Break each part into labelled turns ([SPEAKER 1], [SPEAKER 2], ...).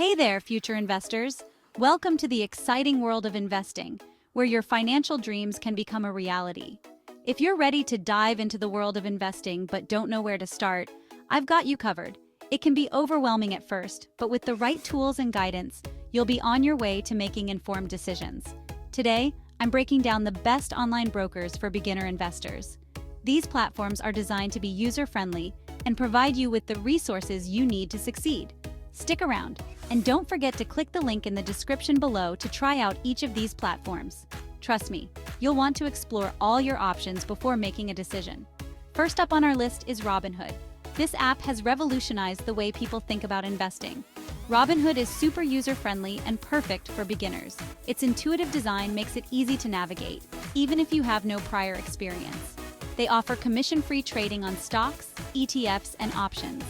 [SPEAKER 1] Hey there, future investors! Welcome to the exciting world of investing, where your financial dreams can become a reality. If you're ready to dive into the world of investing but don't know where to start, I've got you covered. It can be overwhelming at first, but with the right tools and guidance, you'll be on your way to making informed decisions. Today, I'm breaking down the best online brokers for beginner investors. These platforms are designed to be user-friendly and provide you with the resources you need to succeed. Stick around, and don't forget to click the link in the description below to try out each of these platforms. Trust me, you'll want to explore all your options before making a decision. First up on our list is Robinhood. This app has revolutionized the way people think about investing. Robinhood is super user-friendly and perfect for beginners. Its intuitive design makes it easy to navigate, even if you have no prior experience. They offer commission-free trading on stocks, ETFs, and options.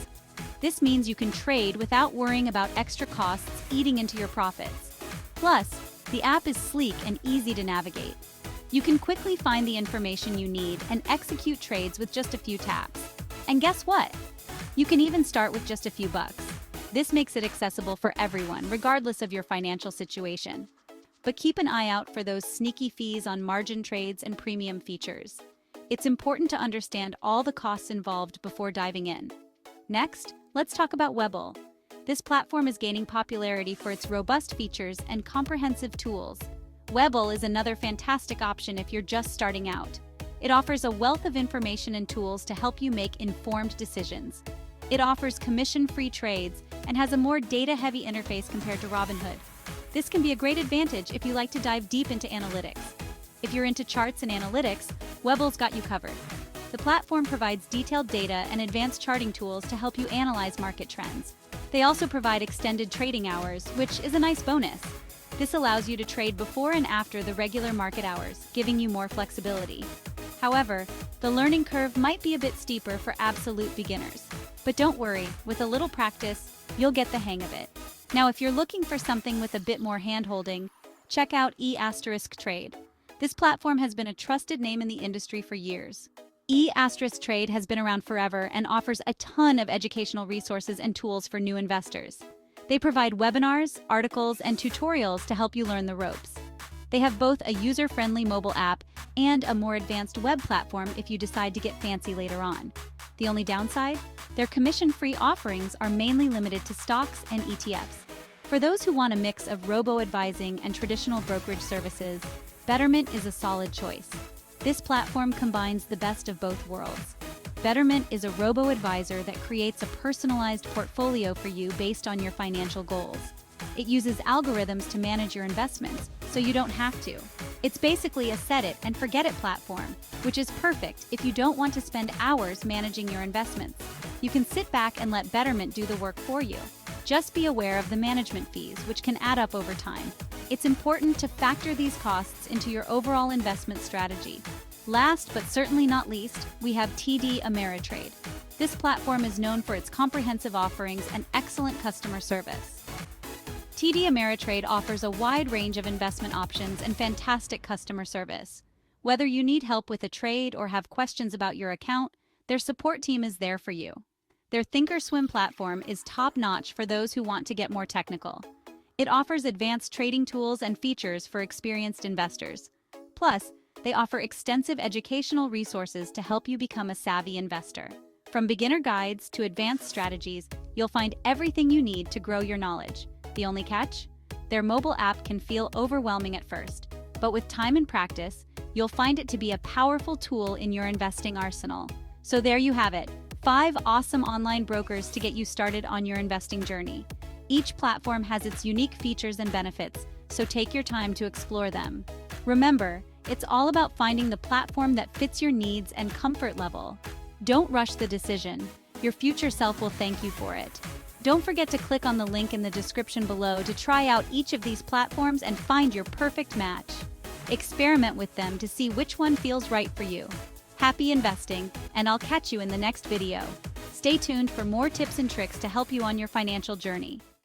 [SPEAKER 1] This means you can trade without worrying about extra costs eating into your profits. Plus, the app is sleek and easy to navigate. You can quickly find the information you need and execute trades with just a few taps. And guess what? You can even start with just a few bucks. This makes it accessible for everyone, regardless of your financial situation. But keep an eye out for those sneaky fees on margin trades and premium features. It's important to understand all the costs involved before diving in. Next, let's talk about Webull. This platform is gaining popularity for its robust features and comprehensive tools. Webull is another fantastic option if you're just starting out. It offers a wealth of information and tools to help you make informed decisions. It offers commission-free trades and has a more data-heavy interface compared to Robinhood. This can be a great advantage if you like to dive deep into analytics. If you're into charts and analytics, Webull's got you covered. The platform provides detailed data and advanced charting tools to help you analyze market trends. They also provide extended trading hours, which is a nice bonus. This allows you to trade before and after the regular market hours, giving you more flexibility. However, the learning curve might be a bit steeper for absolute beginners. But don't worry, with a little practice, you'll get the hang of it. Now, if you're looking for something with a bit more hand-holding, check out E*Trade. This platform has been a trusted name in the industry for years. E*Trade has been around forever and offers a ton of educational resources and tools for new investors. They provide webinars, articles, and tutorials to help you learn the ropes. They have both a user-friendly mobile app and a more advanced web platform if you decide to get fancy later on. The only downside? Their commission-free offerings are mainly limited to stocks and ETFs. For those who want a mix of robo-advising and traditional brokerage services, Betterment is a solid choice. This platform combines the best of both worlds. Betterment is a robo-advisor that creates a personalized portfolio for you based on your financial goals. It uses algorithms to manage your investments, so you don't have to. It's basically a set-it-and-forget-it platform, which is perfect if you don't want to spend hours managing your investments. You can sit back and let Betterment do the work for you. Just be aware of the management fees, which can add up over time. It's important to factor these costs into your overall investment strategy. Last but certainly not least, we have TD Ameritrade. This platform is known for its comprehensive offerings and excellent customer service. TD Ameritrade offers a wide range of investment options and fantastic customer service. Whether you need help with a trade or have questions about your account, their support team is there for you. Their Thinkorswim platform is top-notch for those who want to get more technical. It offers advanced trading tools and features for experienced investors. Plus, they offer extensive educational resources to help you become a savvy investor. From beginner guides to advanced strategies, you'll find everything you need to grow your knowledge. The only catch? Their mobile app can feel overwhelming at first, but with time and practice, you'll find it to be a powerful tool in your investing arsenal. So there you have it, 5 awesome online brokers to get you started on your investing journey. Each platform has its unique features and benefits, so take your time to explore them. Remember, it's all about finding the platform that fits your needs and comfort level. Don't rush the decision. Your future self will thank you for it. Don't forget to click on the link in the description below to try out each of these platforms and find your perfect match. Experiment with them to see which one feels right for you. Happy investing, and I'll catch you in the next video. Stay tuned for more tips and tricks to help you on your financial journey.